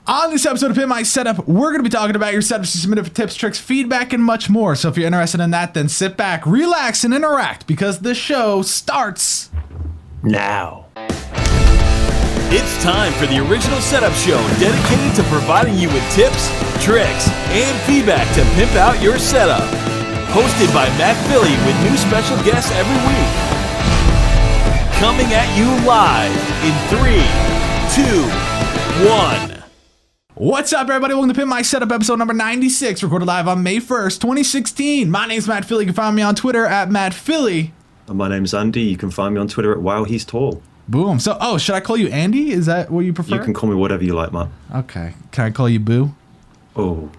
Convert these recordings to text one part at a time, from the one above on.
On this episode of Pimp My Setup, we're going to be talking about your setups you submitted for tips, tricks, feedback, and much more. So if you're interested in that, then sit back, relax, and interact because the show starts now. It's time for the original setup show dedicated to providing you with tips, tricks, and feedback to pimp out your setup. Hosted by Matt Philly with new special guests every week. Coming at you live in 3, 2, 1. What's up, everybody? Welcome to Pimp My Setup, episode number 96, recorded live on May 1st, 2016. My name's Matt Philly. You can find me on Twitter at Matt Philly. And my name's Andy. You can find me on Twitter at Wow He's Tall. Boom. So, should I call you Andy? Is that what you prefer? You can call me whatever you like, Matt. Okay. Can I call you Boo? Oh.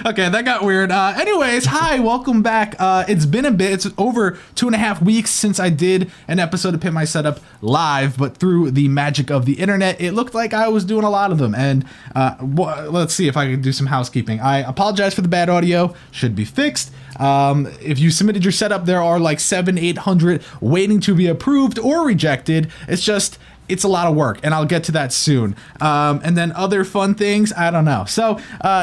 Okay, that got weird. Anyways, hi, welcome back. It's been a bit. It's over 2.5 weeks since I did an episode of Pimp My Setup live, but through the magic of the internet, it looked like I was doing a lot of them. And let's see if I can do some housekeeping. I apologize for the bad audio. Should be fixed. If you submitted your setup, there are like 800 waiting to be approved or rejected. It's a lot of work, and I'll get to that soon. And then other fun things, I don't know. So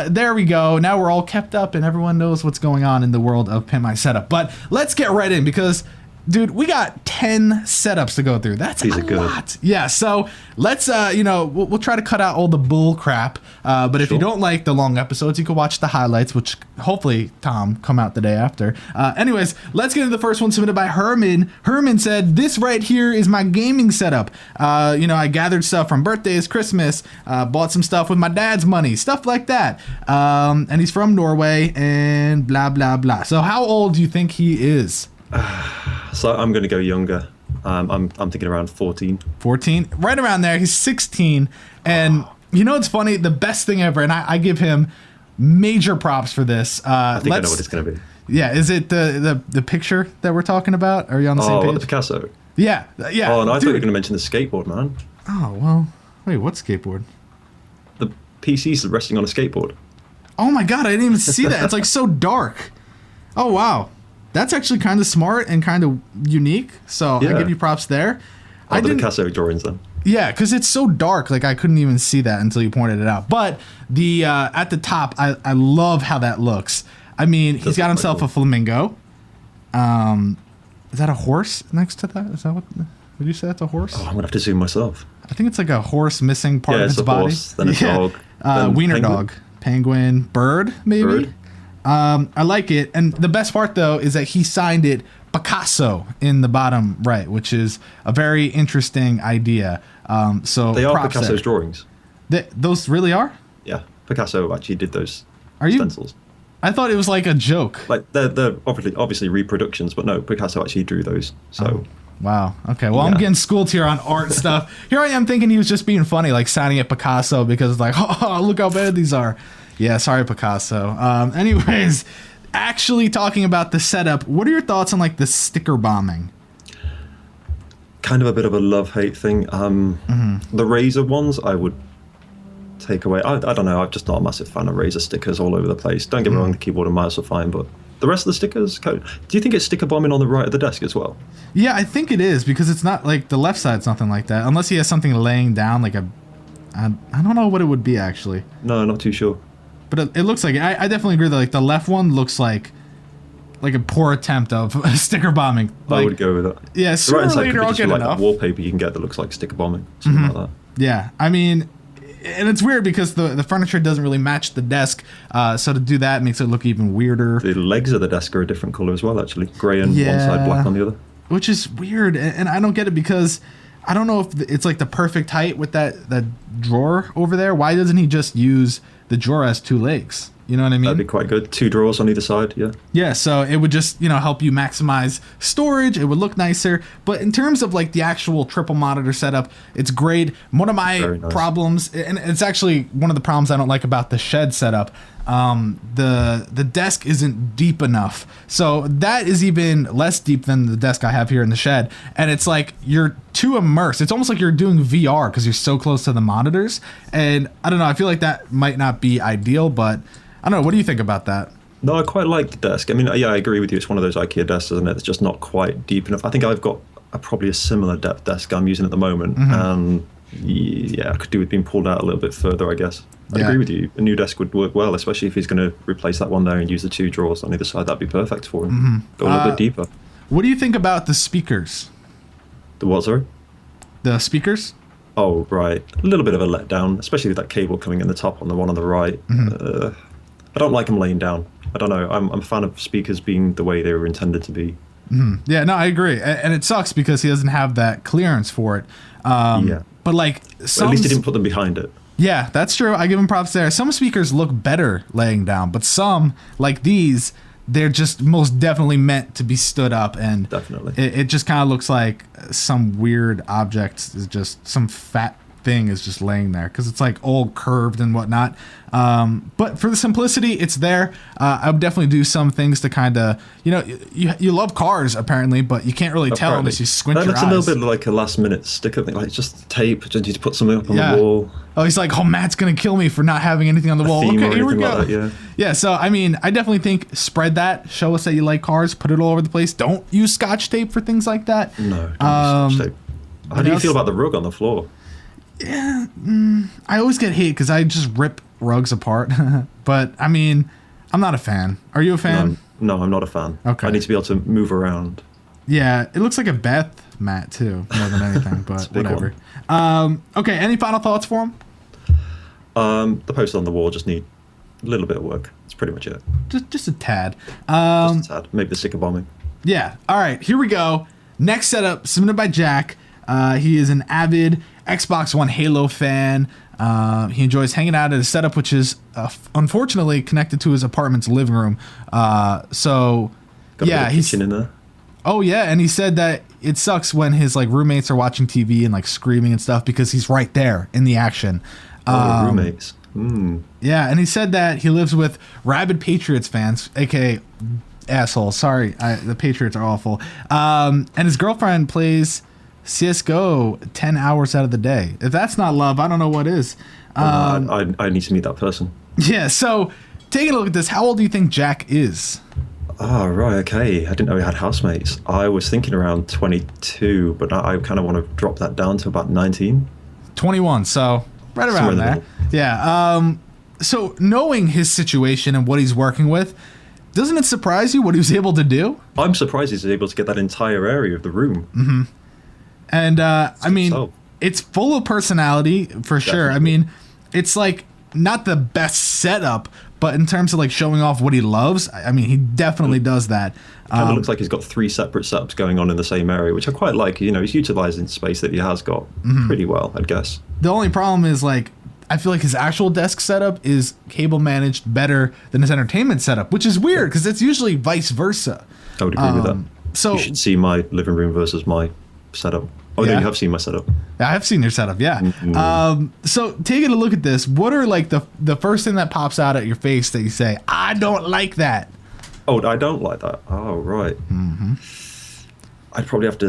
there we go. Now we're all kept up, and everyone knows what's going on in the world of Pimp My Setup. But let's get right in because, dude, we got 10 setups to go through. That's a lot. Yeah, so let's, we'll try to cut out all the bull crap. But if you don't like the long episodes, you can watch the highlights, which hopefully, Tom, come out the day after. Anyways, let's get into the first one submitted by Herman. Herman said, this right here is my gaming setup. I gathered stuff from birthdays, Christmas, bought some stuff with my dad's money, stuff like that. And he's from Norway and blah, blah, blah. So how old do you think he is? So I'm going to go younger. I'm thinking around 14. 14? Right around there. He's 16. And you know what's funny? The best thing ever, and I give him major props for this. I think I know what it's going to be. Yeah, is it the picture that we're talking about? Are you on the same page? Oh, the Picasso. Yeah. Oh, and I thought you were going to mention the skateboard, man. Oh, well, wait, what skateboard? The PC's resting on a skateboard. Oh my god, I didn't even see that. It's like so dark. Oh, wow. That's actually kind of smart and kind of unique, so I give you props there. The Picasso drawings then. Yeah, because it's so dark, like I couldn't even see that until you pointed it out. But the at the top, I love how that looks. I mean, he's got himself a flamingo. Is that a horse next to that? Is that what? Would you say that's a horse? Oh, I'm gonna have to zoom myself. I think it's like a horse missing part of its body. Horse, then a dog. Then wiener dog, penguin, bird, maybe. Bird. I like it, and the best part though is that he signed it Picasso in the bottom right, which is a very interesting idea. So they are Picasso's drawings. Those really are? Yeah, Picasso actually did those Are stencils. you? I thought it was like a joke. Like they're obviously reproductions, but no, Picasso actually drew those. So. Oh. Wow. Okay. Well, I'm getting schooled here on art stuff. Here I am thinking he was just being funny, like signing at Picasso because it's like, oh, look how bad these are. Yeah, sorry, Picasso. Anyways, actually talking about the setup, what are your thoughts on like the sticker bombing? Kind of a bit of a love-hate thing. The Razer ones, I would take away. I don't know. I'm just not a massive fan of Razer stickers all over the place. Don't get me wrong, the keyboard and mouse are fine, but the rest of the stickers, do you think it's sticker bombing on the right of the desk as well? Yeah, I think it is because it's not like the left side's nothing like that, unless he has something laying down like I don't know what it would be actually. No, not too sure. But it looks like it. I definitely agree that like the left one looks like a poor attempt of sticker bombing. Like, I would go with that. Yeah, sooner or later I'll get enough. Like wallpaper you can get that looks like sticker bombing, something like that. Yeah, I mean, and it's weird because the furniture doesn't really match the desk, so to do that makes it look even weirder. The legs of the desk are a different color as well, actually. Gray on one side, black on the other. Which is weird, and I don't get it because I don't know if it's like the perfect height with that drawer over there. Why doesn't he just use the drawer as two legs? You know what I mean? That'd be quite good. 2 drawers on either side, yeah. Yeah, so it would just, help you maximize storage. It would look nicer. But in terms of like the actual triple monitor setup, it's great. One of my problems, and it's actually one of the problems I don't like about the shed setup, the desk isn't deep enough. So that is even less deep than the desk I have here in the shed. And it's like you're too immersed. It's almost like you're doing VR because you're so close to the monitors. And I don't know, I feel like that might not be ideal, but I don't know. What do you think about that? No, I quite like the desk. I mean, yeah, I agree with you. It's one of those IKEA desks, isn't it? It's just not quite deep enough. I think I've got probably a similar depth desk I'm using at the moment. And Yeah, I could do with being pulled out a little bit further, I guess. I Yeah. agree with you. A new desk would work well, especially if he's going to replace that one there and use the 2 drawers on either side. That'd be perfect for him. Go a little bit deeper. What do you think about the speakers? The what, sorry? The speakers? Oh, right. A little bit of a letdown, especially with that cable coming in the top on the one on the right. I don't like them laying down. I don't know. I'm a fan of speakers being the way they were intended to be. Yeah, no, I agree. And it sucks because he doesn't have that clearance for it. Yeah. But like, At least he didn't put them behind it. yeah, that's true. I give him props there. Some speakers look better laying down, but some, like these, they're just most definitely meant to be stood up, and Definitely. it just kind of looks like some weird object is just some fat thing is just laying there because it's like all curved and whatnot. But for the simplicity, it's there. I would definitely do some things to kind of, you love cars apparently, but you can't really tell unless you squint your eyes. That's a little bit like a last minute sticker thing, like just tape, just need to put something up on the wall. Oh, he's like, oh, Matt's going to kill me for not having anything on the wall. Theme or Okay, here we anything go. like that, Yeah, so, I mean, I definitely think spread that. Show us that you like cars. Put it all over the place. Don't use Scotch tape for things like that. No. Don't use Scotch tape. How do you feel about the rug on the floor? Yeah, I always get hate because I just rip rugs apart. But, I mean, I'm not a fan. Are you a fan? No, I'm not a fan. Okay. I need to be able to move around. Yeah, it looks like a bath mat, too, more than anything, but a big whatever. Okay, any final thoughts for him? The poster on the wall just need a little bit of work. That's pretty much it. Just a tad. Just a tad. Maybe the sticker bombing. Yeah. All right. Here we go. Next setup submitted by Jack. He is an avid Xbox One Halo fan. He enjoys hanging out at his setup, which is unfortunately connected to his apartment's living room. So Got yeah, a kitchen in there. Oh yeah, and he said that it sucks when his like roommates are watching TV and like screaming and stuff because he's right there in the action. Roommates. Yeah, and he said that he lives with rabid Patriots fans, aka assholes. Sorry, the Patriots are awful. And his girlfriend plays CS:GO 10 hours out of the day. If that's not love, I don't know what is. I need to meet that person. Yeah, so taking a look at this, how old do you think Jack is? Oh, right, okay. I didn't know he had housemates. I was thinking around 22, but I kind of want to drop that down to about 19. 21, so right Somewhere around in the there. middle. Yeah. So knowing his situation and what he's working with, doesn't it surprise you what he was able to do? I'm surprised he's able to get that entire area of the room. And I mean, so. it's full of personality for sure. I Definitely. mean, it's like not the best setup, but in terms of like showing off what he loves, I mean, he definitely does that. Kind of looks like he's got 3 separate setups going on in the same area, which I quite like. You know, he's utilizing space that he has got pretty well, I'd guess. The only problem is like, I feel like his actual desk setup is cable managed better than his entertainment setup, which is weird because it's usually vice versa. I would agree with that. So You should see my living room versus my setup. Oh, Yeah. no, you have seen my setup. I have seen your setup, yeah. So taking a look at this, what are like the first thing that pops out at your face that you say, I don't like that? Oh, I don't like that. Oh, right. I'd probably have to...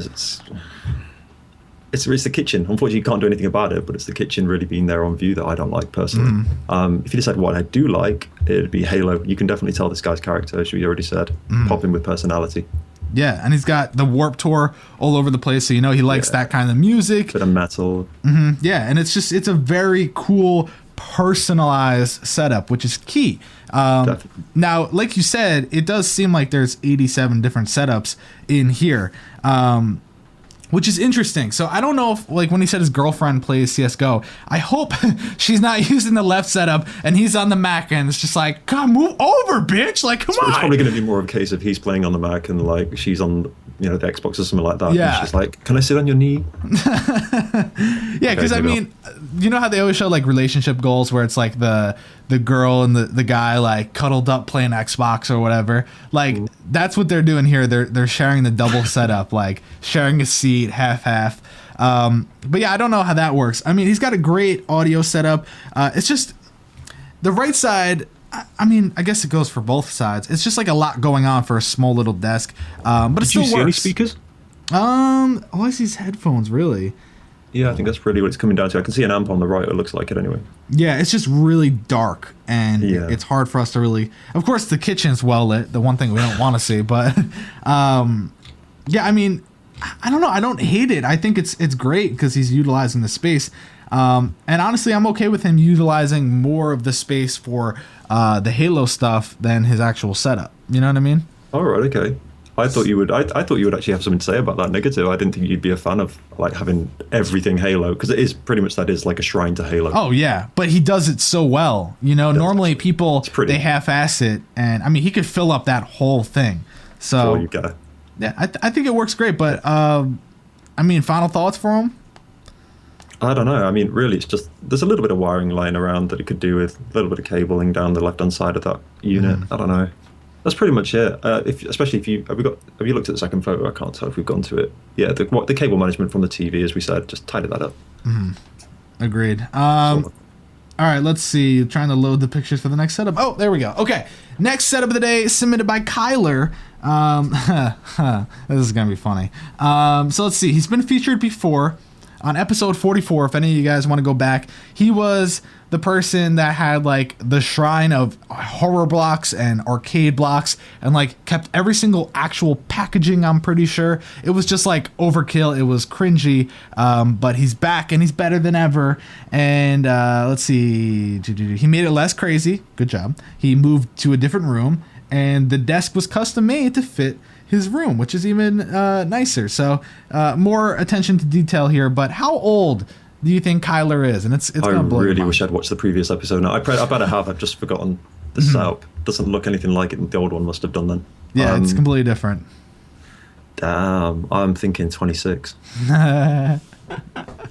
It's the kitchen. Unfortunately, you can't do anything about it, but it's the kitchen really being there on view that I don't like personally. If you decide what I do like, it'd be Halo. You can definitely tell this guy's character, as you already said. Pop in with personality. Yeah, and he's got the Warp Tour all over the place, so you know he likes that kind of music. Bit of metal. Yeah, and it's a very cool, personalized setup, which is key. Definitely. Now, like you said, it does seem like there's 87 different setups in here, which is interesting. So I don't know if, like, when he said his girlfriend plays CSGO, I hope she's not using the left setup and he's on the Mac and it's just like, come move over, bitch. Like, come on. It's probably going to be more of a case of he's playing on the Mac and, like, she's on, the Xbox or something like that. Yeah. And she's like, can I sit on your knee? Yeah, because Okay, I maybe mean, you know how they always show like relationship goals where it's like the girl and the guy like cuddled up playing Xbox or whatever. Like that's what they're doing here. They're sharing the double setup, like sharing a seat, half. But yeah, I don't know how that works. I mean, he's got a great audio setup. It's just the right side. I mean, I guess it goes for both sides. It's just like a lot going on for a small little desk. But it Did you still see any works. speakers? All I see is headphones, really. Yeah, I think that's really what it's coming down to. I can see an amp on the right. It looks like it anyway. Yeah, it's just really dark, and Yeah. it's hard for us to really. Of course, the kitchen's well lit. The one thing we don't want to see, but yeah, I mean, I don't know. I don't hate it. I think it's great because he's utilizing the space. And honestly, I'm okay with him utilizing more of the space for the Halo stuff than his actual setup. You know what I mean? All right, okay. I thought you would. I thought you would actually have something to say about that negative. I didn't think you'd be a fan of like having everything Halo, because it is pretty much, that is like a shrine to Halo. Oh yeah, but he does it so well. You know, normally people they half-ass it, and I mean he could fill up that whole thing. So you gotta. Yeah, I think it works great. But I mean, final thoughts for him? I don't know. I mean, really, it's just there's a little bit of wiring lying around that it could do with, a little bit of cabling down the left-hand side of that unit. I don't know. That's pretty much it. Especially if you have you looked at the second photo? I can't tell if we've gone to it. Yeah, the cable management from the TV, as we said, just tidied that up. Agreed. All right, let's see. Trying to load the pictures for the next setup. Oh, there we go. Okay, next setup of the day is submitted by Kyler. This is gonna be funny. So let's see. He's been featured before on episode 44. If any of you guys want to go back, he was the person that had like the shrine of horror blocks and arcade blocks and like kept every single actual packaging. I'm pretty sure it was just like overkill. It was cringy, but he's back and he's better than ever. And let's see, he made it less crazy. Good job. He moved to a different room and the desk was custom made to fit his room, which is even nicer. So more attention to detail here. But how old do you think Kyler is? And it's gonna blow your really mind. wish I'd watched the previous episode. Now I better have. I've just forgotten the setup. Doesn't look anything like it the old one must have done then. Yeah, it's completely different. Damn, I'm thinking 26.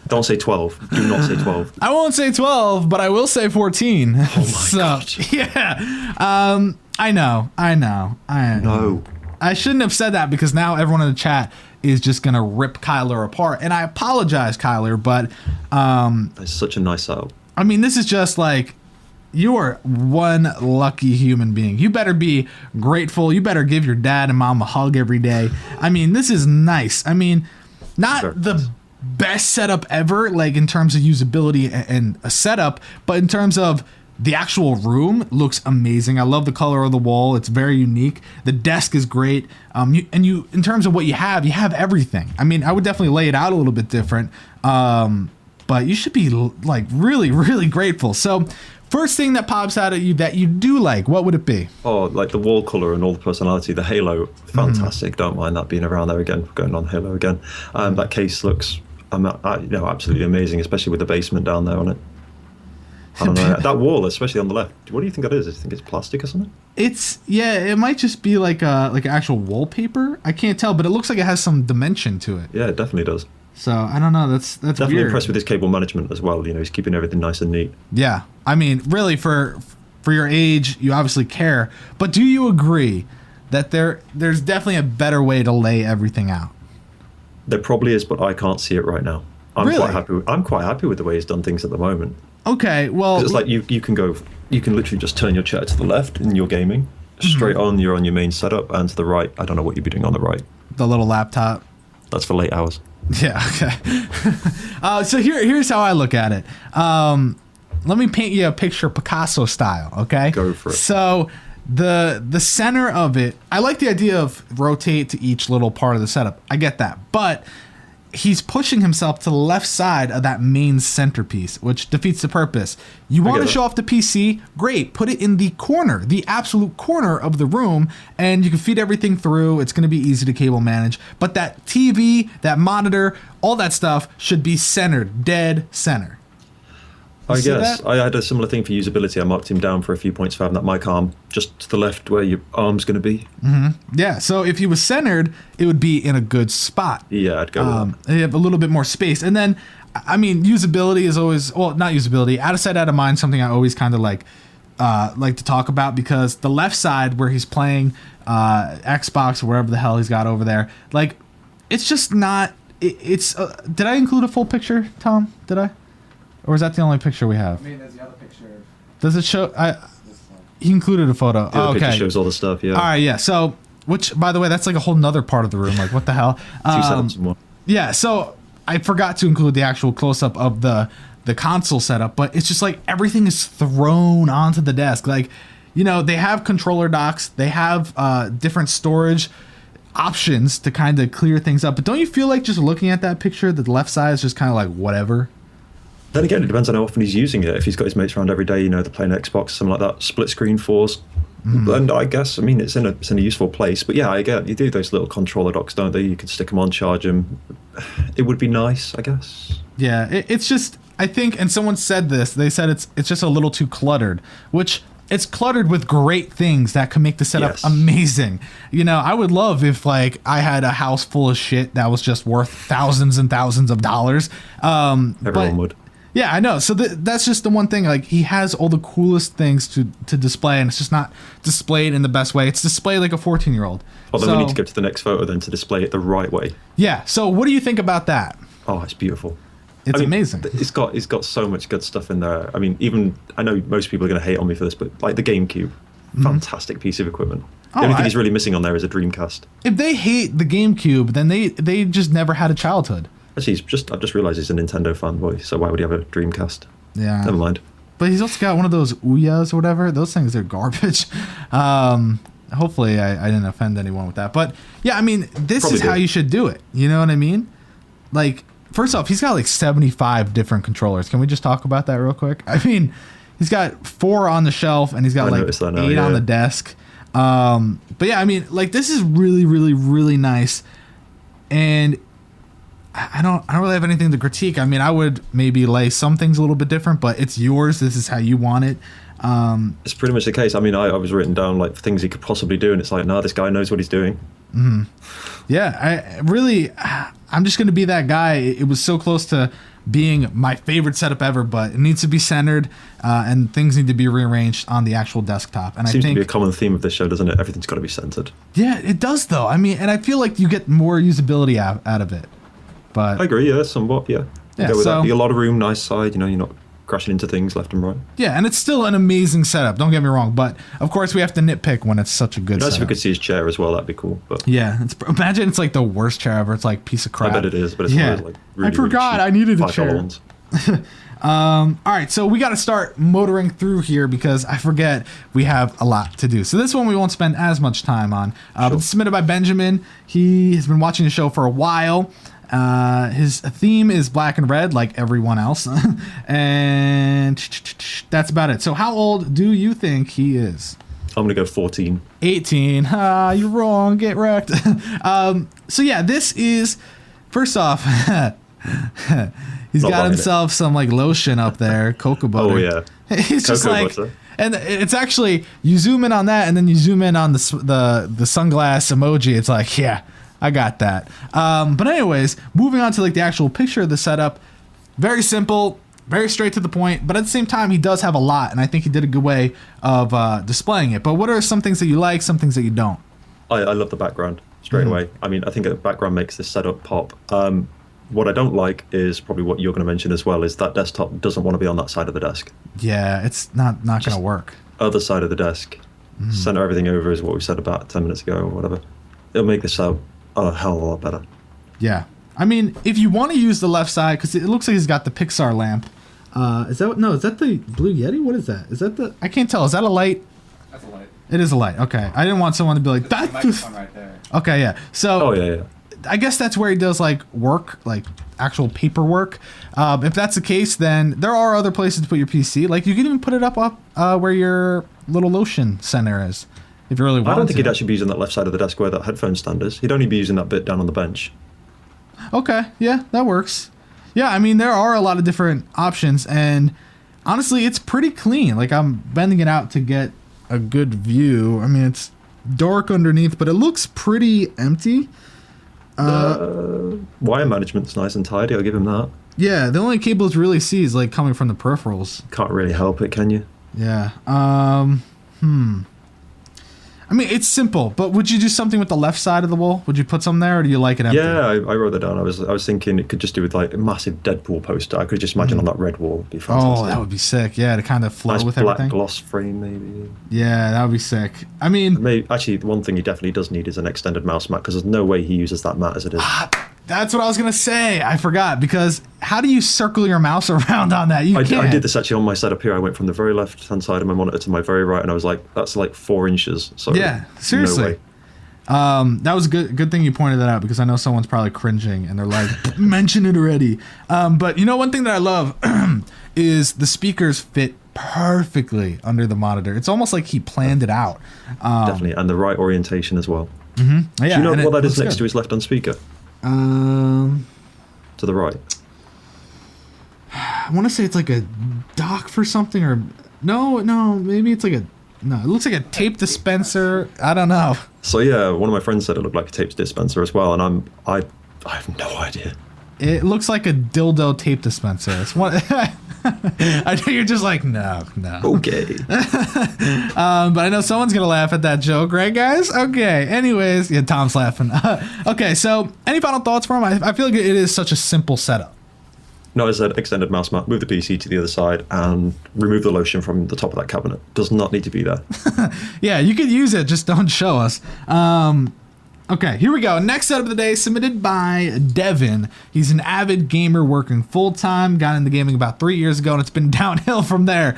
Don't say 12. Do not say 12. I won't say 12, but I will say 14. Oh my god. Yeah. I know. No. I shouldn't have said that because now everyone in the chat is just gonna rip Kyler apart, and I apologize, Kyler, but That's such a nice setup. I mean, this is just like, you are one lucky human being. You better be grateful. You better give your dad and mom a hug every day. I mean, this is nice. I mean, not the best setup ever, like in terms of usability and a setup, but in terms of the actual room looks amazing. I love the color of the wall. It's very unique. The desk is great. You in terms of what you have everything. I mean, I would definitely lay it out a little bit different. But you should be like really, really grateful. So first thing that pops out at you that you do like, what would it be? Oh, like the wall color and all the personality. The Halo, fantastic. Don't mind that being around there again. Going on Halo again. That case looks, absolutely amazing, especially with the basement down there on it. I don't know. That wall, especially on the left. What do you think that is? Do you think it's plastic or something? It might just be like an actual wallpaper. I can't tell, but it looks like it has some dimension to it. Yeah, it definitely does. So I don't know. That's definitely weird. Impressed with his cable management as well. He's keeping everything nice and neat. Yeah, I mean, really, for your age, you obviously care. But do you agree that there's definitely a better way to lay everything out? There probably is, but I can't see it right now. I'm quite happy with the way he's done things at the moment. Okay, well, it's like you can literally just turn your chair to the left in your gaming, straight on. You're on your main setup, and to the right, I don't know what you'd be doing on the right. The little laptop. That's for late hours. Yeah. Okay. So here's how I look at it. Let me paint you a picture Picasso style. Okay. Go for it. So the center of it, I like the idea of rotate to each little part of the setup. I get that, but he's pushing himself to the left side of that main centerpiece, which defeats the purpose. You want to show off the PC? Great. Put it in the corner, the absolute corner of the room, and you can feed everything through. It's going to be easy to cable manage. But that TV, that monitor, all that stuff should be centered, dead center. I guess I had a similar thing for usability. I marked him down for a few points for having that mic arm just to the left where your arm's going to be. Yeah, so if he was centered, it would be in a good spot. Yeah, I'd go with that. You have a little bit more space. And then, I mean, usability is always, well, not usability, out of sight, out of mind, something I always kind of like to talk about, because the left side where he's playing Xbox or wherever the hell he's got over there, like, it's just not, did I include a full picture, Tom? Did I? Or is that the only picture we have? I mean, there's the other picture. Does it show? He included a photo. The picture shows all the stuff, yeah. All right, yeah. So, which, by the way, that's like a whole nother part of the room. Like, what the hell? 2 setups more. Yeah, so I forgot to include the actual close-up of the console setup, but it's just like everything is thrown onto the desk. Like, they have controller docks. They have different storage options to kind of clear things up. But don't you feel like just looking at that picture, the left side is just kind of like whatever? Then again, it depends on how often he's using it. If he's got his mates around every day, they're playing Xbox, something like that, split screen 4s. And I guess, it's in a useful place. But yeah, I get, you do those little controller docks, don't they? You can stick them on, charge them. It would be nice, I guess. Yeah, it's just, I think, and someone said this, they said it's just a little too cluttered, which it's cluttered with great things that can make the setup amazing. I would love if I had a house full of shit that was just worth thousands and thousands of dollars. Everyone would. Yeah, I know. So that's just the one thing. He has all the coolest things to display, and it's just not displayed in the best way. It's displayed like a 14-year-old. Well, then we need to go to the next photo then to display it the right way. Yeah. So what do you think about that? Oh, it's beautiful. It's amazing. It's got so much good stuff in there. Even I know most people are going to hate on me for this, but the GameCube, fantastic piece of equipment. The only thing he's really missing on there is a Dreamcast. If they hate the GameCube, then they just never had a childhood. Actually, I've just realised he's a Nintendo fanboy, so why would he have a Dreamcast? Yeah. Never mind. But he's also got one of those Ouya's or whatever. Those things are garbage. Hopefully I didn't offend anyone with that. But yeah, this Probably is how you should do it. You know what I mean? First off, he's got 75 different controllers. Can we just talk about that real quick? He's got 4 on the shelf and he's got 8 on the desk. But yeah, this is really, really, really nice. And I don't really have anything to critique. I would maybe lay some things a little bit different, but it's yours. This is how you want it. It's pretty much the case. I was written down things he could possibly do, and it's this guy knows what he's doing. Mm-hmm. Yeah, I'm just going to be that guy. It was so close to being my favorite setup ever, but it needs to be centered, and things need to be rearranged on the actual desktop. And Seems to be a common theme of this show, doesn't it? Everything's got to be centered. Yeah, it does, though. And I feel like you get more usability out of it. But I agree, yeah, somewhat, yeah. Yeah, go with that. A lot of room, nice side, you're not crashing into things left and right. Yeah, and it's still an amazing setup, don't get me wrong, but of course we have to nitpick when it's such a good setup. Nice if we could see his chair as well, that'd be cool. But yeah, imagine it's the worst chair ever. It's piece of crap. I bet it is, but it's really, I forgot I needed a chair. All right, so we got to start motoring through here because I forget we have a lot to do. So this one we won't spend as much time on. But it's submitted by Benjamin. He has been watching the show for a while. His theme is black and red like everyone else. And that's about it. So how old do you think he is? I'm going to go 14. 18. You're wrong. Get wrecked. So yeah, this is, first off, he's got himself some lotion up there, cocoa butter. Oh yeah. He's just butter. And it's actually, you zoom in on that and then you zoom in on the sunglass emoji. It's yeah, I got that. But anyways, moving on to the actual picture of the setup. Very simple, very straight to the point, but at the same time, he does have a lot, and I think he did a good way of displaying it. But what are some things that you like, some things that you don't? I love the background straight away. I think the background makes this setup pop. What I don't like is probably what you're going to mention as well, is that desktop doesn't want to be on that side of the desk. Yeah, it's not going to work. Other side of the desk. Center everything over is what we said about 10 minutes ago or whatever. It'll make this out a hell of a lot better. Yeah. If you want to use the left side, because it looks like he's got the Pixar lamp. Is that the Blue Yeti? What is that? Is that the... I can't tell. Is that a light? That's a light. It is a light. Okay. I didn't want someone to be like, that's the microphone right there. Okay, yeah. So... Oh, yeah. I guess that's where he does work, actual paperwork. If that's the case, then there are other places to put your PC. You can even put it up where your little lotion center is, if you really want to. I don't think he'd actually be using that left side of the desk where that headphone stand is. He'd only be using that bit down on the bench. Okay, yeah, that works. Yeah, there are a lot of different options, and honestly, it's pretty clean. I'm bending it out to get a good view. It's dark underneath, but it looks pretty empty. Wire management's nice and tidy, I'll give him that. Yeah, the only cables you really see is coming from the peripherals. Can't really help it, can you? Yeah. It's simple, but would you do something with the left side of the wall? Would you put some there, or do you like it empty? Yeah, I wrote that down. I was thinking it could just do with a massive Deadpool poster. I could just imagine on that red wall. It'd be fantastic. Oh, that would be sick. Yeah, to kind of flow nice with black everything. Gloss frame, maybe. Yeah, that would be sick. Actually, the one thing he definitely does need is an extended mouse mat, because there's no way he uses that mat as it is. That's what I was going to say. I forgot, because how do you circle your mouse around on that? You can't. I did this actually on my setup here. I went from the very left-hand side of my monitor to my very right, and I was like, that's 4 inches. So yeah, seriously. No way. That was a good thing you pointed that out, because I know someone's probably cringing and they're like, mention it already. But you know, one thing that I love is the speakers fit perfectly under the monitor. It's almost like he planned it out. Definitely, and the right orientation as well. Yeah, Do you know and what that is looks next good. to his left on speaker? To the right. I want to say it's like a dock for something, or no, maybe it's like it looks like a tape dispenser. I don't know. So yeah, one of my friends said it looked like a tape dispenser as well, and I have no idea. It looks like a dildo tape dispenser. It's one. I know you're just like, no. Okay. But I know someone's gonna laugh at that joke, right, guys? Okay. Anyways, yeah, Tom's laughing. Okay, so any final thoughts for him? I feel like it is such a simple setup. No, as I said, extended mouse mount, move the PC to the other side, and remove the lotion from the top of that cabinet. Does not need to be there. Yeah, you could use it, just don't show us. Okay, here we go. Next setup of the day, submitted by Devin. He's an avid gamer working full-time. Got into gaming about 3 years ago, and it's been downhill from there.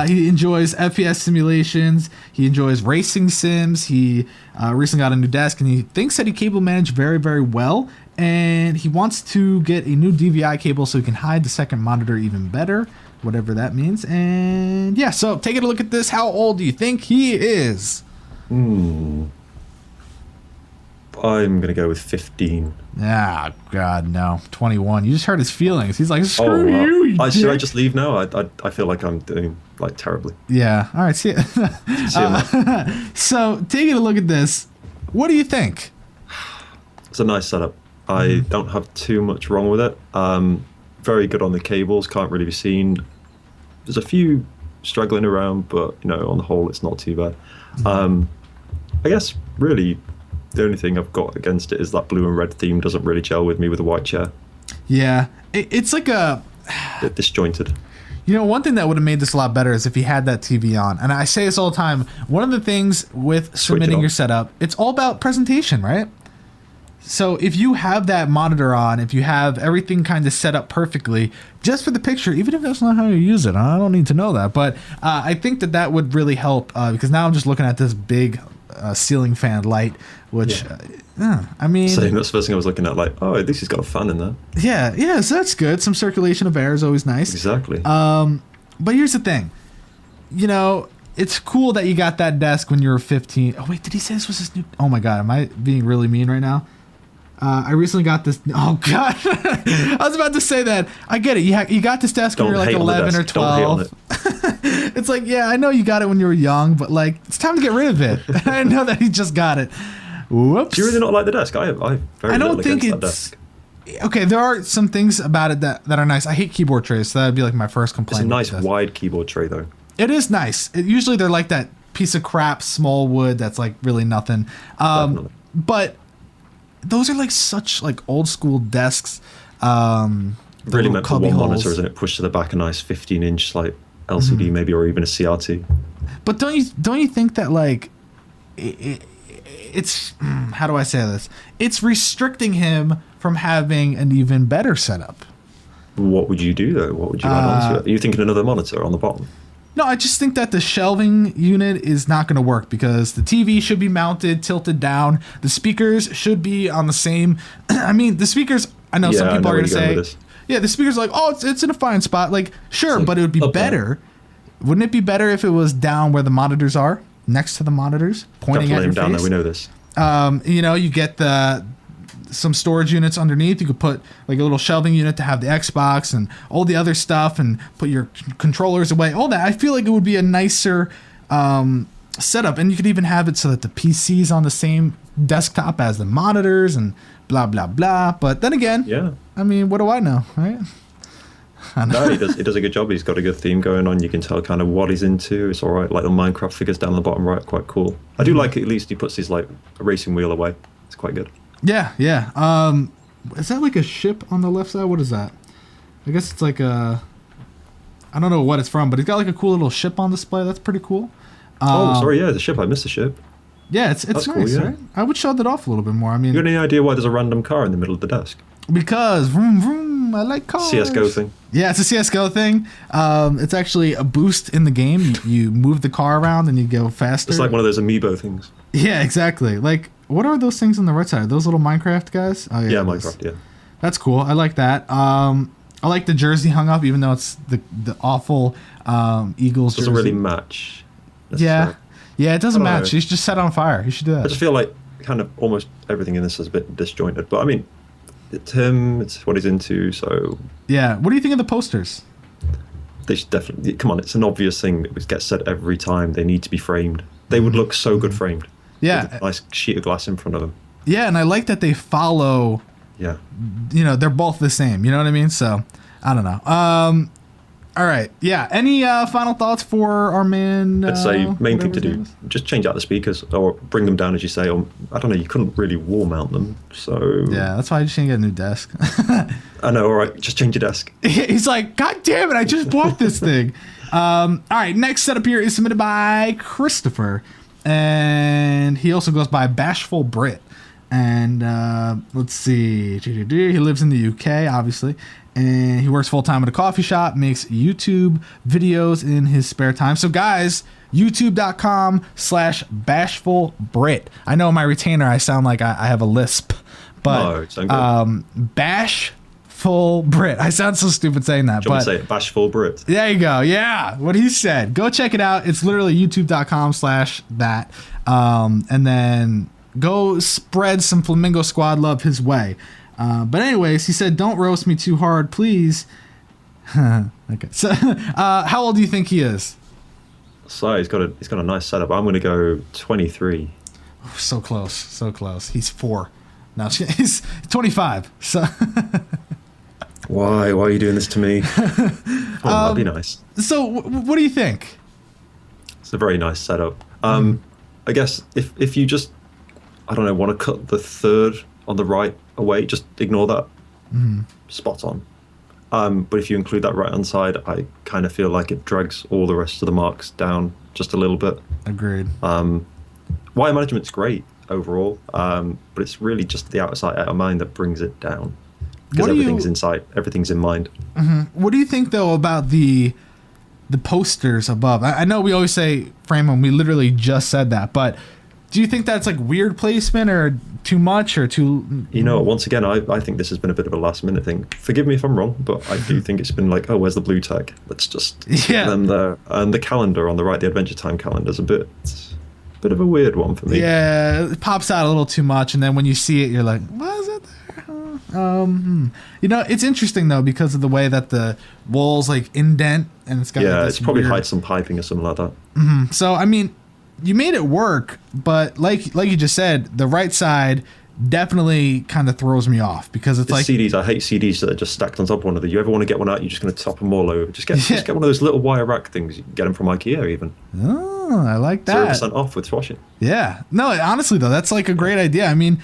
He enjoys FPS simulations. He enjoys racing sims. He recently got a new desk, and he thinks that he cable managed very, very well. And he wants to get a new DVI cable so he can hide the second monitor even better, whatever that means. And yeah, so taking a look at this. How old do you think he is? I'm gonna go with 15. Ah, God, no. 21. You just hurt his feelings. He's like, screw you Should I dick." just leave now? I feel like I'm doing like terribly. Yeah. All right. See ya. See you, man. So, taking a look at this, what do you think? It's a nice setup. I don't have too much wrong with it. Very good on the cables, can't really be seen. There's a few struggling around, but you know, on the whole, it's not too bad. I guess really the only thing I've got against it is that blue and red theme doesn't really gel with me with the white chair. Yeah. It's like a... Bit disjointed. You know, one thing that would have made this a lot better is if he had that TV on. And I say this all the time. One of the things with submitting your setup, it's all about presentation, right? So if you have that monitor on, if you have everything kind of set up perfectly, just for the picture, even if that's not how you use it, I don't need to know that. But I think that would really help, because now I'm just looking at this big ceiling fan light, which, I mean... Same, that's the first thing I was looking at, like, oh, at least he's got a fan in there. Yeah, so that's good. Some circulation of air is always nice. Exactly. But here's the thing. You know, it's cool that you got that desk when you were 15. Oh, wait, did he say this was his new... Oh, my God, am I being really mean right now? I recently got this... Oh, God. I was about to say that. I get it. You got this desk when you were like 11 or 12. It's like, yeah, I know you got it when you were young, but like, it's time to get rid of it. I know that he just got it. Whoops. Do you really not like the desk? I don't think that it's... desk. Okay, there are some things about it that are nice. I hate keyboard trays, so that would be like my first It's complaint. a nice wide keyboard tray, though. It is nice. Usually they're like that piece of crap small wood that's like really nothing. But those are like such like old school desks. Really meant for one holes. monitor, isn't it? Pushed to the back, a nice 15-inch like LCD maybe, or even a CRT. But don't you think that like it's how do I say this? It's restricting him from having an even better setup. What would you do though? What would you add onto it? Are you thinking another monitor on the bottom? No, I just think that the shelving unit is not going to work because the TV should be mounted, tilted down. The speakers should be on the same. I mean, the speakers. I know some people are going to say, yeah, the speakers are like, oh, it's in a fine spot. Like, sure, like but it would be better. Wouldn't it be better if it was down where the monitors are, next to the monitors, pointing at your down face? there. We know this. You know, you get some storage units underneath. You could put like a little shelving unit to have the Xbox and all the other stuff and put your controllers away, all that. I feel like it would be a nicer setup, and you could even have it so that the PC's on the same desktop as the monitors and blah, blah, blah. But then again, yeah, I mean, what do I know, right? No, he does a good job. He's got a good theme going on. You can tell kind of what he's into. It's all right. Like the Minecraft figures down the bottom right, quite cool. I do like it, at least he puts his like a racing wheel away. It's quite good. Yeah. Is that like a ship on the left side? What is that? I guess it's like I don't know what it's from, but it's got like a cool little ship on display. That's pretty cool. Sorry, yeah, the ship. I missed the ship. Yeah, it's nice, cool, yeah. right? I would show that off a little bit more. I mean, You got any idea why there's a random car in the middle of the desk? because vroom vroom. I like cars. CS:GO thing. Yeah, it's a CS:GO thing. It's actually a boost in the game. You move the car around and you go faster. It's like one of those amiibo things. Yeah, exactly. Like, what are those things on the right side? Are those little Minecraft guys? Oh Yeah, Minecraft. Yeah. That's cool. I like that. I like the jersey hung up, even though it's the awful Eagles jersey. Doesn't really match. Yeah, it doesn't I don't match. know. You should just set it on fire. You should do I that. just feel like kind of almost everything in this is a bit disjointed. But I mean, it's him. It's what he's into. So Yeah. What do you think of the posters? they should definitely come on. It's an obvious thing that gets said every time. They need to be framed. They would look so good framed. Yeah. With a nice sheet of glass in front of them. Yeah, and I like that they follow. Yeah. They're both the same. You know what I mean? So I don't know. All right. Yeah. Any final thoughts for our man? I'd say main thing whatever to his name do, is? just change out the speakers or bring them down as you say. Or I don't know, you couldn't really wall mount them. So Yeah, that's why I just need to get a new desk. I know. All right, just change your desk. He's like, God damn it! I just bought this thing. All right. Next setup here is submitted by Christopher, and he also goes by Bashful Brit. And let's see, he lives in the UK, obviously, and he works full time at a coffee shop, makes YouTube videos in his spare time. So guys, youtube.com/bashfulbrit. I know in my retainer I sound like I have a lisp, but it's good. Bashful Brit. I sound so stupid saying that, Do you want but me to say it? Bashful Brit. there you go. Yeah, what he said. Go check it out. It's literally youtube.com/that, and then go spread some Flamingo Squad love his way. But anyways, he said, don't roast me too hard, please. Okay. So, how old do you think he is? So he's got a nice setup. I'm going to go 23. So close. So close. He's 4. No, he's 25. So Why are you doing this to me? That'd be nice. So what do you think? It's a very nice setup. I guess if you just, I don't know, want to cut the third on the right away, just ignore that. Spot on. But if you include that right hand side, I kind of feel like it drags all the rest of the marks down just a little bit. Agreed. Wire management's great overall, but it's really just the outside out of mind that brings it down. Because everything's inside, everything's in mind. What do you think though about the posters above? I know we always say frame them. We literally just said that, but do you think that's like weird placement or too much or too? You know, once again, I think this has been a bit of a last minute thing. Forgive me if I'm wrong, but I do think it's been like, oh, where's the blue tag? Let's just Yeah. put them there. And the calendar on the right, the Adventure Time calendar's a bit of a weird one for me. Yeah, it pops out a little too much, and then when you see it, you're like, why is it there? It's interesting though because of the way that the walls like indent, and it's got like, this it's probably weird... hide some piping or something like that. So I mean, you made it work, but like you just said, the right side definitely kind of throws me off because it's like CDs. I hate CDs that are just stacked on top of one another. You ever want to get one out, you're just going to top them all over. Just get one of those little wire rack things. You can get them from IKEA even. Oh, I like that. 0% off with swashing. Yeah. No, honestly though, that's like a great idea. I mean,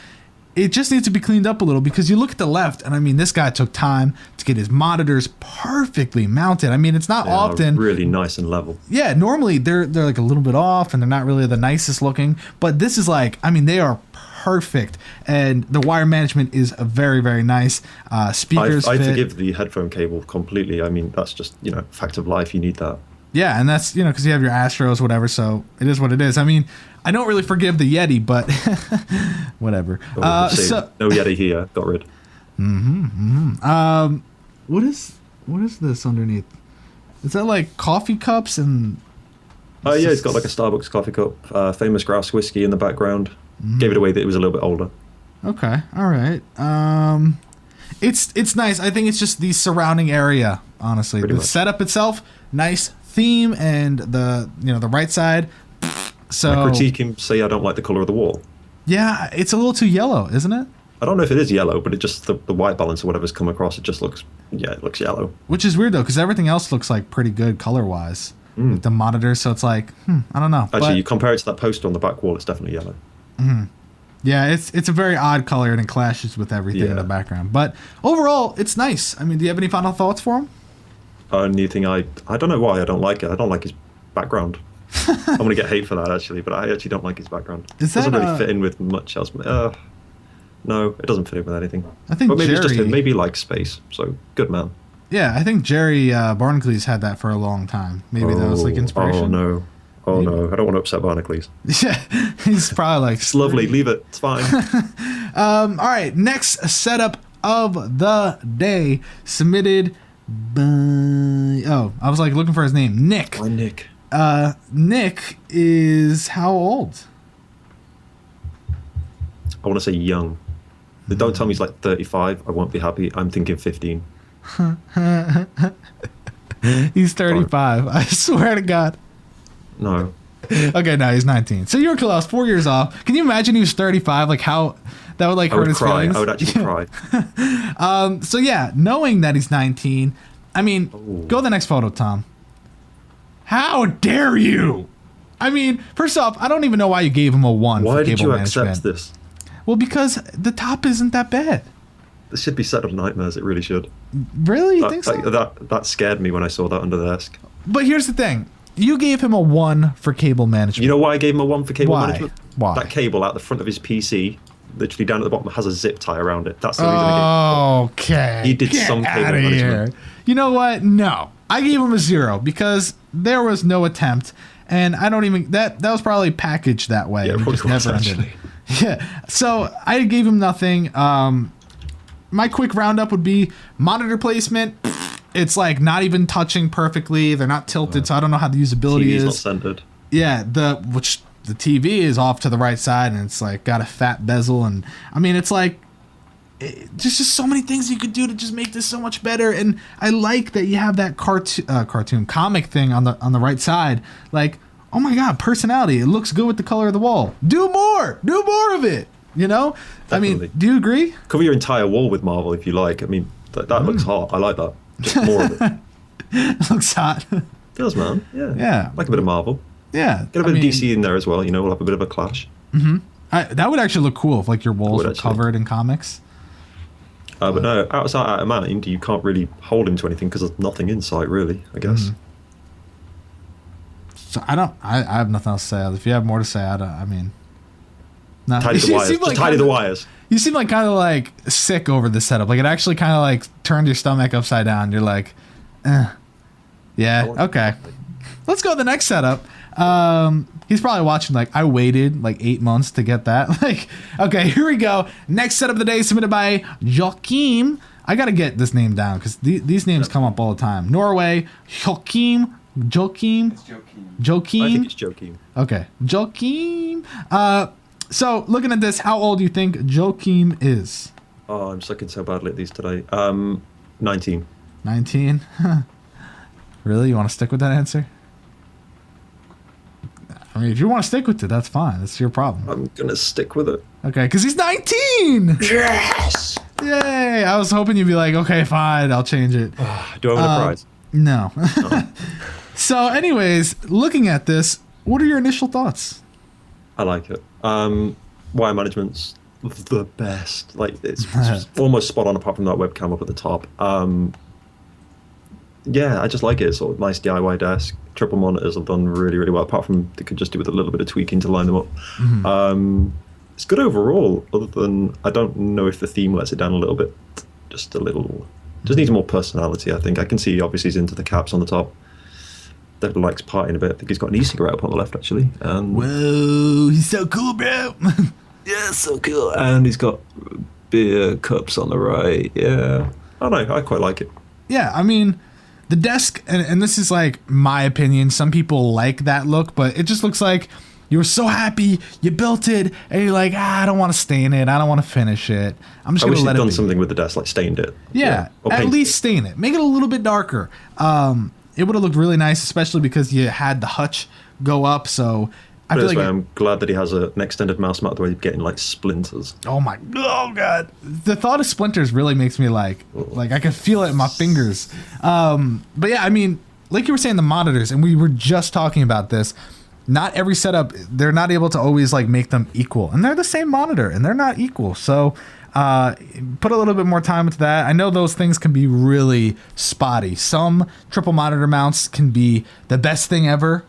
it just needs to be cleaned up a little because you look at the left, and I mean, this guy took time to get his monitors perfectly mounted. I mean, it's not often really nice and level. Yeah, normally they're like a little bit off, and they're not really the nicest looking. But this is like, I mean, they are perfect, and the wire management is very, very nice. Speakers I fit. forgive the headphone cable completely. I mean, that's just fact of life. You need that. Yeah, and that's because you have your Astros, whatever. So it is what it is. I mean, I don't really forgive the Yeti, but whatever. So no Yeti here. Got rid. What is this underneath? Is that like coffee cups and? Yeah, it's got like a Starbucks coffee cup, famous grouse whiskey in the background. Gave it away that it was a little bit older. Okay, all right. It's nice. I think it's just the surrounding area. Honestly, Pretty the much. setup itself, nice theme, and the the right side. So I critique him, say I don't like the color of the wall. Yeah, it's a little too yellow, isn't it? I don't know if it is yellow, but it just the white balance or whatever's come across, it just looks it looks yellow. Which is weird though, because everything else looks like pretty good color wise. With the monitors, so it's like I don't know. Actually, you compare it to that poster on the back wall, it's definitely yellow. Yeah, it's a very odd color and it clashes with everything in the background. But overall, it's nice. I mean, do you have any final thoughts for him? Only thing I don't know why I don't like it. I don't like his background. I'm gonna get hate for that actually, but I actually don't like his background. Is that, doesn't really fit in with much else. No, it doesn't fit in with anything. I think but maybe Jerry, it's just him. Maybe he likes space. So good man. Yeah, I think Jerry Barnacules had that for a long time. Maybe that was like inspiration. Oh no, I don't want to upset Barnacules. Yeah, he's probably like, it's lovely, leave it, it's fine. All right, next setup of the day submitted by, I was like looking for his name, Nick. Hi, Nick. Nick is how old? I want to say young. Don't tell me he's like 35. I won't be happy. I'm thinking 15. He's 35. I swear to God. No. Okay, no, he's 19. So you were close, 4 years off. Can you imagine he was 35? Like how that would like hurt his cry. feelings? I would actually cry. So yeah, knowing that he's 19, I mean, go to the next photo, Tom. How dare you? I mean, first off, I don't even know why you gave him a 1 Why for did cable you management. accept this? Well, because the top isn't that bad. This should be set of nightmares. It really should. Really? You think so? That scared me when I saw that under the desk. But here's the thing. You gave him a 1 for cable management. You know why I gave him a 1 for cable Why? management? Why? That cable out the front of his PC, literally down at the bottom, has a zip tie around it. That's the reason I gave him. Okay. He did Get some cable outta management. here. You know what? No. I gave him a 0 because there was no attempt. And I don't even, that was probably packaged that way. Yeah, it We probably just was, never actually. ended. Yeah. So I gave him nothing. My quick roundup would be monitor placement. It's like not even touching perfectly. They're not tilted, so I don't know how the usability TV's is. not centered. Yeah, the TV is off to the right side, and it's like got a fat bezel, and I mean it's like there's just so many things you could do to just make this so much better. And I like that you have that cartoon comic thing on the right side. Like, oh my god, personality! It looks good with the color of the wall. Do more of it. You know? Definitely. I mean, do you agree? Cover your entire wall with Marvel if you like. I mean, that looks hot. I like that. Just more of it. It looks hot. It does, man. Yeah. Yeah. Like a bit of Marvel. Yeah. Get a bit of DC in there as well. You know, we'll have a bit of a clash. That would actually look cool if like your walls Would were actually. covered in comics. But no, outside out of mind, you can't really hold him to anything because there's nothing in sight, really, I guess. So I have nothing else to say. If you have more to say, I mean. No. Tidy the You wires. seem Just like tidy the kinda- wires. You seem like kind of like sick over the setup. Like it actually kind of like turned your stomach upside down. You're like, yeah, okay. Let's go to the next setup. He's probably watching like, I waited like 8 months to get that. Like, okay, here we go. Next setup of the day submitted by Joakim. I got to get this name down because these names come up all the time. Norway, Joakim. It's Joakim. Joakim. I think it's Joakim. Okay, Joakim. So looking at this, how old do you think Joakim is? Oh, I'm sucking so badly at these today. 19. 19? Really? You want to stick with that answer? I mean, if you want to stick with it, that's fine. That's your problem. I'm going to stick with it. Okay, because he's 19! Yes! Yay! I was hoping you'd be like, okay, fine, I'll change it. Do I win a prize? No. So anyways, looking at this, what are your initial thoughts? I like it. Wire management's the best. Like, it's just almost spot on apart from that webcam up at the top. Yeah, I just like it. It's sort of nice DIY desk. Triple monitors have done really, really well, apart from they could just do with a little bit of tweaking to line them up. It's good overall, other than I don't know if the theme lets it down a little bit. Just a little. Just needs more personality, I think. I can see, obviously, he's into the caps on the top. Devin likes partying a bit. I think he's got an e-cigarette up on the left, actually. And Whoa, he's so cool, bro. yeah, so cool. And he's got beer cups on the right. Yeah. I don't know. I quite like it. Yeah, I mean, the desk, and this is like my opinion, some people like that look, but it just looks like you were so happy, you built it, and you're like, I don't want to stain it, I don't want to finish it. I'm just I going wish to they'd let it done be. something with the desk, like stained it. Yeah, Or at painted least it. stain it. Make it a little bit darker. It would have looked really nice, especially because you had the hutch go up, so I But feel this like... way, I'm glad that he has an extended mouse mat, the way he's getting like splinters. oh god, the thought of splinters really makes me like I can feel it in my fingers. But yeah, I mean, like you were saying, the monitors, and we were just talking about this, not every setup, they're not able to always like make them equal, and they're the same monitor and they're not equal. So put a little bit more time into that. I know those things can be really spotty. Some triple monitor mounts can be the best thing ever.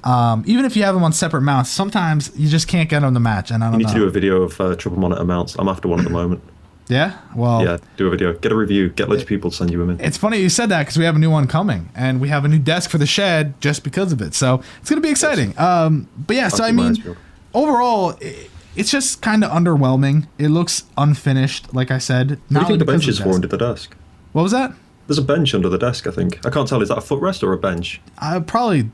Even if you have them on separate mounts, sometimes you just can't get them to match. And I don't know. You need to do a video of triple monitor mounts. I'm after one at the moment. Yeah? Well... Yeah, do a video. Get a review. Get loads of people to send you them in. It's funny you said that because we have a new one coming. And we have a new desk for the shed just because of it. So it's going to be exciting. But yeah, so I mean, overall, it's just kind of underwhelming. It looks unfinished, like I said. What do you think the bench is for under the desk? What was that? There's a bench under the desk, I think. I can't tell. Is that a footrest or a bench? Probably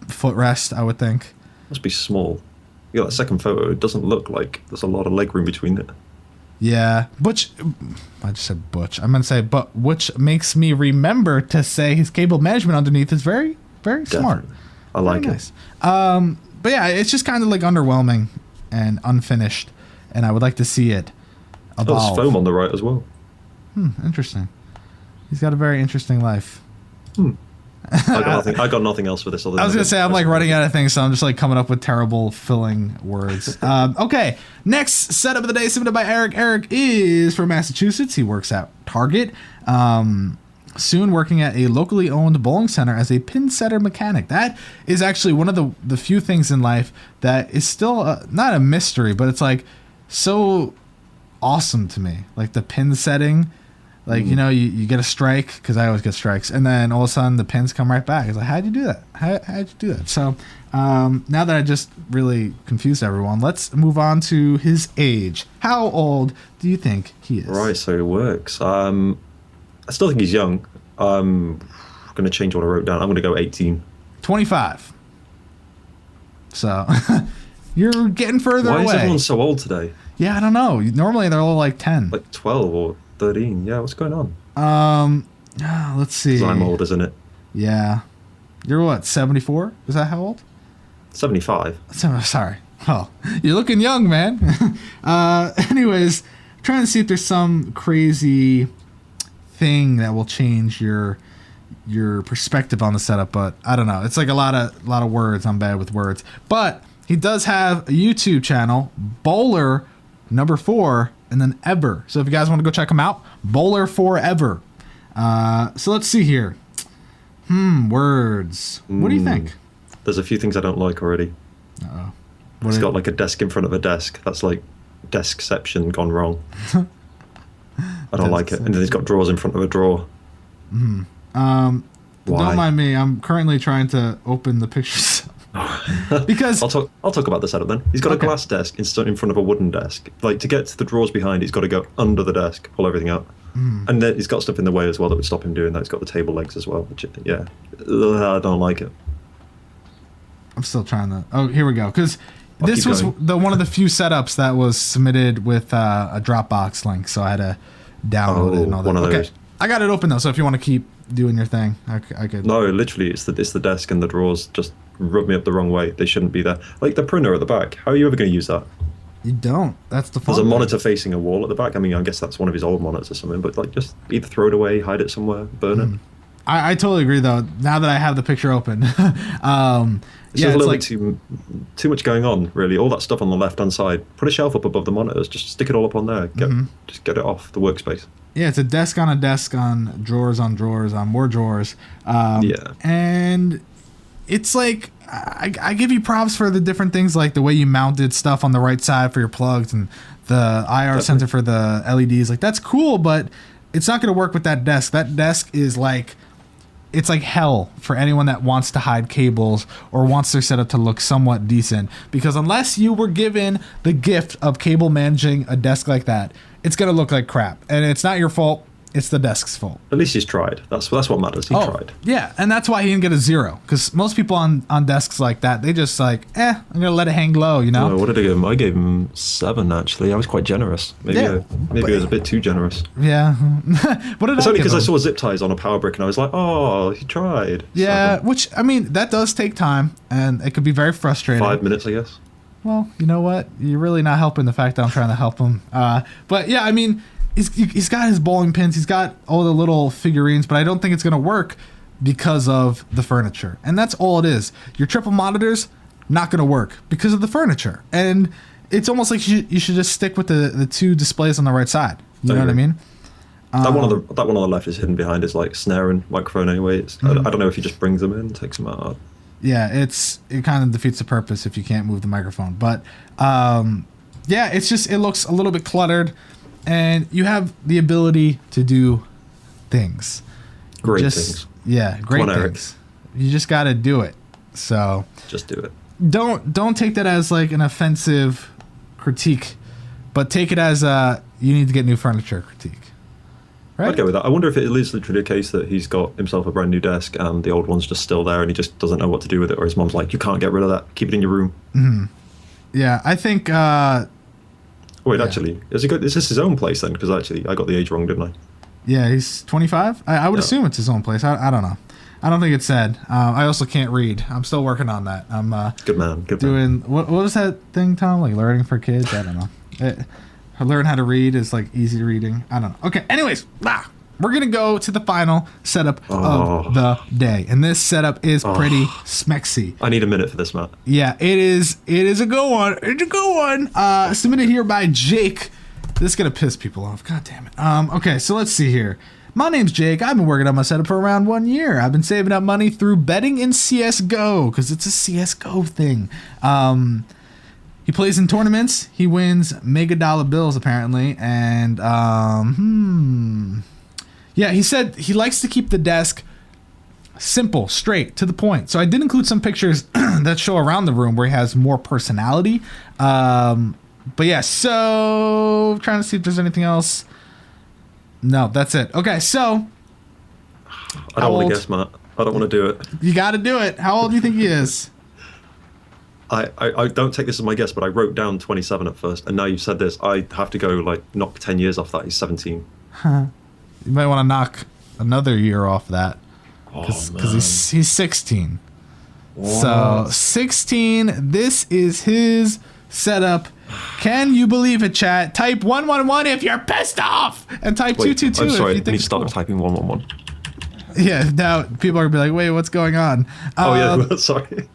footrest, I would think. Must be small. You got that second photo. It doesn't look like there's a lot of leg room between it. Yeah, Butch. I just said Butch. I'm gonna say, but which makes me remember to say his cable management underneath is very, very smart. I like very nice. But yeah, it's just kind of like underwhelming and unfinished, and I would like to see it evolve. Oh, there's foam on the right as well. Interesting. He's got a very interesting life. I got nothing else for this. I was gonna say I'm like running out of things, so I'm just like coming up with terrible filling words. Okay, next setup of the day submitted by Eric. Eric is from Massachusetts. He works at Target. Soon working at a locally owned bowling center as a pin setter mechanic. That is actually one of the few things in life that is still not a mystery, but it's like so awesome to me. Like the pin setting. Like, you know, you get a strike, because I always get strikes, and then all of a sudden the pins come right back. It's like, how'd you do that? How'd you do that? So now that I just really confused everyone, let's move on to his age. How old do you think he is? Right, so it works. I still think he's young. I'm going to change what I wrote down. I'm going to go 18. 25. So you're getting further away. Why is everyone so old today? Yeah, I don't know. Normally they're all like 10. Like 12 or 13. Yeah, what's going on? Let's see. 'Cause I'm old, isn't it? Yeah. You're what, 74? Is that how old? 75. Sorry. Well, you're looking young, man. Anyways, trying to see if there's some crazy thing that will change your perspective on the setup, but I don't know. It's like a lot of words. I'm bad with words. But he does have a YouTube channel, Bowler number 4, and then Ever. So if you guys want to go check him out, Bowler Forever. So let's see here. Words. What do you think? There's a few things I don't like already. Uh-oh. It's got like a desk in front of a desk. That's like deskception gone wrong. I don't like it. And then he's got drawers in front of a drawer. Why? Don't mind me. I'm currently trying to open the pictures. Because I'll talk about the setup then. He's got a glass desk in front of a wooden desk. Like to get to the drawers behind, he's got to go under the desk, pull everything out, and then he's got stuff in the way as well that would stop him doing that. He's got the table legs as well. Which, yeah, I don't like it. I'm still trying to. Oh, here we go. Because this was one of the few setups that was submitted with a Dropbox link, so I had to download it and all that. One of those. I got it open though, so if you want to keep doing your thing, I could. No, literally, it's the desk and the drawers just rub me up the wrong way. They shouldn't be there. Like the printer at the back. How are you ever going to use that? You don't. That's the fun. There's a monitor facing a wall at the back. I mean, I guess that's one of his old monitors or something. But like, just either throw it away, hide it somewhere, burn it. I totally agree though. Now that I have the picture open, It's a little bit too much going on, really. All that stuff on the left-hand side. Put a shelf up above the monitors. Just stick it all up on there. Just get it off the workspace. Yeah, it's a desk on drawers on more drawers. And it's like I give you props for the different things, like the way you mounted stuff on the right side for your plugs and the IR sensor for the LEDs. Like that's cool, but it's not going to work with that desk. That desk is like. It's like hell for anyone that wants to hide cables or wants their setup to look somewhat decent. Because unless you were given the gift of cable managing a desk like that, it's going to look like crap. And it's not your fault. It's the desk's fault. At least he's tried. That's what matters. He tried. Yeah, and that's why he didn't get a 0. Because most people on desks like that, they just like, I'm going to let it hang low, you know? What did I give him? I gave him 7, actually. I was quite generous. Maybe I was a bit too generous. Yeah. What did it's I only because give I saw zip ties on a power brick and I was like, oh, he tried. Yeah, 7. which, I mean, that does take time. And it could be very frustrating. 5 minutes, I guess. Well, you know what? You're really not helping the fact that I'm trying to help him. But yeah, I mean... He's got his bowling pins. He's got all the little figurines, but I don't think it's going to work because of the furniture. And that's all it is. Your triple monitors, not going to work because of the furniture. And it's almost like you should just stick with the 2 displays on the right side. You know what I mean? That one on the left is hidden behind his like snare and microphone anyway. I don't know if he just brings them in, takes them out. Yeah, it kind of defeats the purpose if you can't move the microphone. But yeah, it looks a little bit cluttered, and you have the ability to do things. Great things. Yeah, great Come on, Eric. things. You just got to do it. So just do it. Don't take that as like an offensive critique, but take it as you need to get new furniture critique. Right? I'd go with that. I wonder if it is literally a case that he's got himself a brand new desk and the old one's just still there and he just doesn't know what to do with it, or his mom's like, you can't get rid of that. Keep it in your room. Mm-hmm. Yeah, I think... actually, is this his own place then? Because actually, I got the age wrong, didn't I? Yeah, he's 25? I would assume it's his own place. I don't know. I don't think it said. I also can't read. I'm still working on that. I'm good man. Doing... What was that thing, Tom? Like learning for kids? I don't know. Learn how to read is like easy reading. I don't know. Okay, anyways, we're going to go to the final setup of the day. And this setup is pretty smexy. I need a minute for this, Matt. Yeah, it is a good one. It's a good one. Submitted here by Jake. This is going to piss people off. God damn it. Okay, so let's see here. My name's Jake. I've been working on my setup for around 1 year. I've been saving up money through betting in CSGO, because it's a CSGO thing. He plays in tournaments. He wins mega dollar bills, apparently. And, yeah, he said he likes to keep the desk simple, straight, to the point. So I did include some pictures that show around the room where he has more personality. But yeah, so trying to see if there's anything else. No, that's it. Okay, so I don't want to guess, Matt. I don't want to do it. You got to do it. How old do you think he is? I don't take this as my guess, but I wrote down 27 at first, and now you've said this, I have to go like knock 10 years off that. He's 17. Huh. You might want to knock another year off that, because he's 16. What? So 16. This is his setup. Can you believe it, chat? Type 111 if you're pissed off, and type 222 I'm sorry, if you think I need to it's start cool. typing 111. Yeah, now people are gonna be like, wait, what's going on? Yeah, sorry.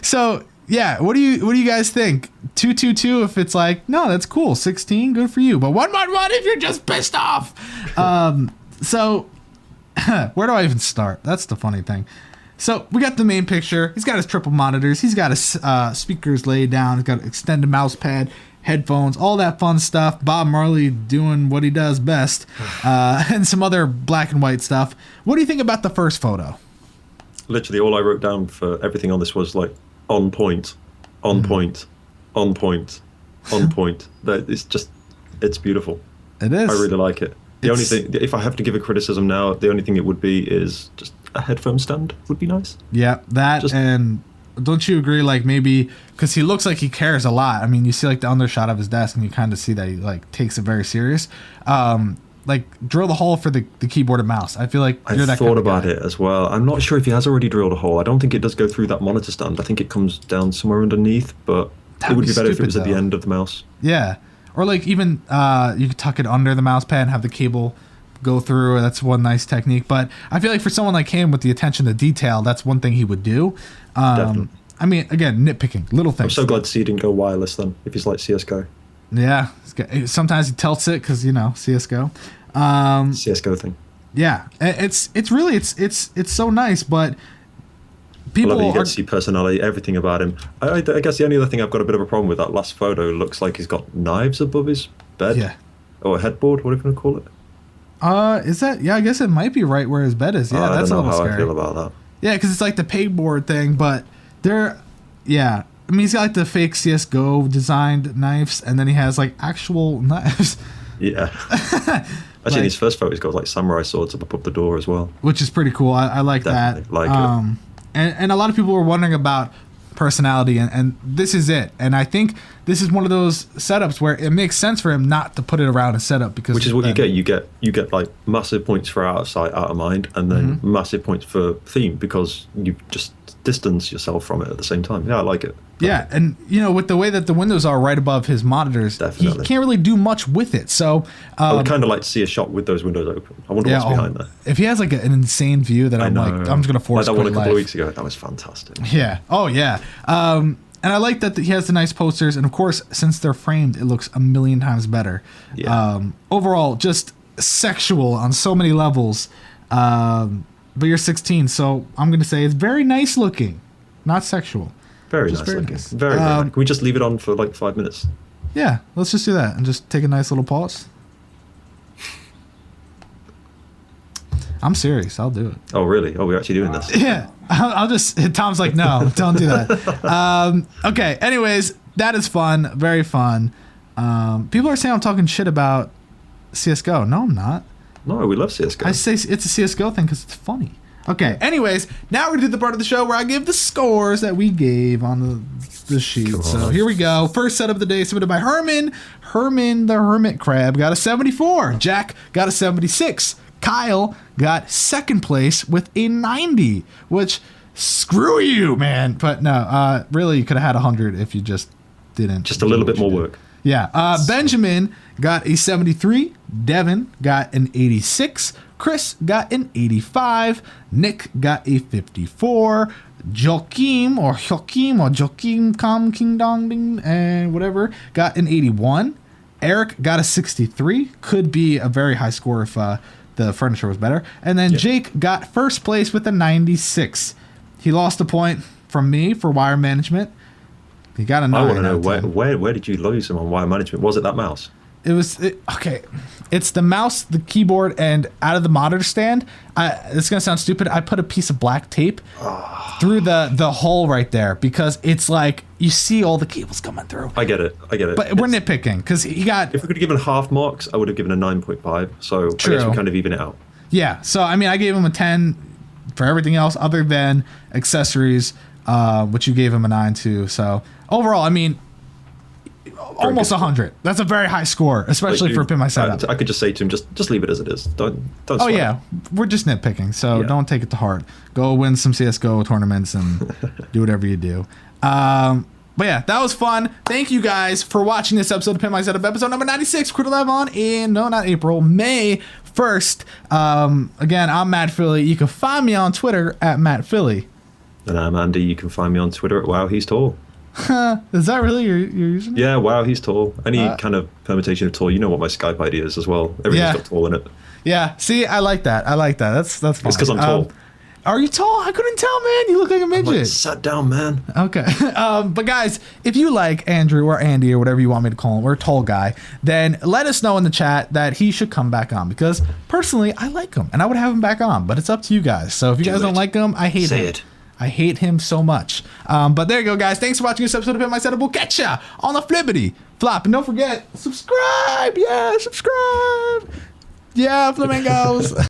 So yeah, what do you guys think? 222 if it's like, no, that's cool. 16, good for you. But 111 if you're just pissed off. So where do I even start? That's the funny thing. So we got the main picture. He's got his triple monitors. He's got his speakers laid down. He's got an extended mouse pad, headphones, all that fun stuff. Bob Marley doing what he does best, and some other black and white stuff. What do you think about the first photo? Literally all I wrote down for everything on this was like on point, on point, on point, on point. It's beautiful. It is. I really like it. The only thing, if I have to give a criticism now, the only thing it would be is just a headphone stand would be nice. Yeah, and don't you agree? Like maybe because he looks like he cares a lot. I mean, you see like the undershot of his desk, and you kind of see that he like takes it very serious. Like drill the hole for the keyboard and mouse. I feel like you're that thought kind of about guy. it as well. I'm not sure if he has already drilled a hole. I don't think it does go through that monitor stand. I think it comes down somewhere underneath, but it would be better if it was at the end of the mouse. Yeah, or like even you could tuck it under the mouse pad and have the cable go through. That's one nice technique. But I feel like for someone like him with the attention to detail, that's one thing he would do. Definitely. I mean, again, nitpicking, little things. I'm so glad to see he didn't go wireless then, if he's like CSGO. Yeah, sometimes he tilts it because CSGO. CSGO thing. Yeah, it's really so nice, but people I love that you get to see personality, everything about him. I guess the only other thing I've got a bit of a problem with, that last photo looks like he's got knives above his bed. Yeah. Or a headboard, whatever you want to call it. Is that? Yeah, I guess it might be right where his bed is. Yeah, that's a little scary. I feel about that. Yeah, because it's like the pegboard thing, but yeah. I mean, he's got like the fake CSGO designed knives, and then he has like actual knives. Yeah. Actually, in his first photo, he's got like samurai swords up above the door as well. Which is pretty cool. I like Definitely that. Like it. And a lot of people were wondering about personality, and this is it. And I think this is one of those setups where it makes sense for him not to put it around a setup, because which is what you get. You get like massive points for out of sight, out of mind, and then massive points for theme, because you just distance yourself from it at the same time. Yeah, I like it. Yeah, and with the way that the windows are right above his monitors, Definitely. he can't really do much with it. So I would kind of like to see a shot with those windows open. I wonder what's behind there. If he has like an insane view that I'm just gonna force. Like that one a couple of weeks ago. That was fantastic. Yeah. Oh yeah. And I like that he has the nice posters, and of course, since they're framed, it looks a million times better. Yeah. Overall, just sexual on so many levels. but you're 16, so I'm going to say it's very nice looking, not sexual. Very Just nice very looking. nice. Very nice. Can we just leave it on for like 5 minutes? Yeah, let's just do that and just take a nice little pause. I'm serious. I'll do it. Oh, really? Oh, we're actually doing this? Yeah. I'll just... Tom's like, no, don't do that. Okay, anyways, that is fun. Very fun. People are saying I'm talking shit about CSGO. No, I'm not. No, we love CSGO. I say it's a CSGO thing because it's funny. Okay, anyways, now we're going to do the part of the show where I give the scores that we gave on the sheet. Come So on. here we go. First setup of the day submitted by Herman. Herman the Hermit Crab got a 74. Jack got a 76. Kyle got second place with a 90, which, screw you, man. But no, really, you could have had 100 if you just didn't. Just a little bit more work. Yeah. Benjamin got a 73. Devin got an 86. Chris got an 85. Nick got a 54. Joakim Kam King Dong Ding and whatever got an 81. Eric got a 63. Could be a very high score if the furniture was better. And then Jake got first place with a 96. He lost a point from me for wire management. He got a 9. I want to know where did you lose him on wire management? Was it that mouse? Okay. It's the mouse, the keyboard, and out of the monitor stand. It's gonna sound stupid. I put a piece of black tape through the hole right there because it's like you see all the cables coming through. I get it. But we're nitpicking because he got. If we could have given half marks, I would have given a 9.5. So I guess we kind of even it out. Yeah. So I mean, I gave him a 10 for everything else other than accessories, which you gave him a 9 to. So overall, I mean. Almost 100. That's a very high score, especially for Pimp My Setup. I could just say to him, just leave it as it is. Don't. Oh yeah, we're just nitpicking, so don't take it to heart. Go win some CS:GO tournaments and do whatever you do. But yeah, that was fun. Thank you guys for watching this episode of Pimp My Setup, episode number 96. Quit live on May 1st. Again, I'm Matt Philly. You can find me on Twitter at Matt Philly. And I'm Andy. You can find me on Twitter at Wow He's Tall. Is that really your username? Yeah, Wow He's Tall. Any kind of permutation of tall. You know what my Skype ID is as well. Everything's got tall in it. Yeah. See, I like that. That's fun. It's because I'm tall. Are you tall? I couldn't tell, man. You look like a midget. I'm like, sat down, man. Okay. But guys, if you like Andrew or Andy or whatever you want me to call him, or a tall guy, then let us know in the chat that he should come back on because personally, I like him and I would have him back on, but it's up to you guys. So if you guys don't like him, I hate him. Say it. I hate him so much. But there you go, guys. Thanks for watching this episode of Pimp My Setup. We'll catch ya on the flippity flop. And don't forget, subscribe. Yeah, subscribe. Yeah, flamingos.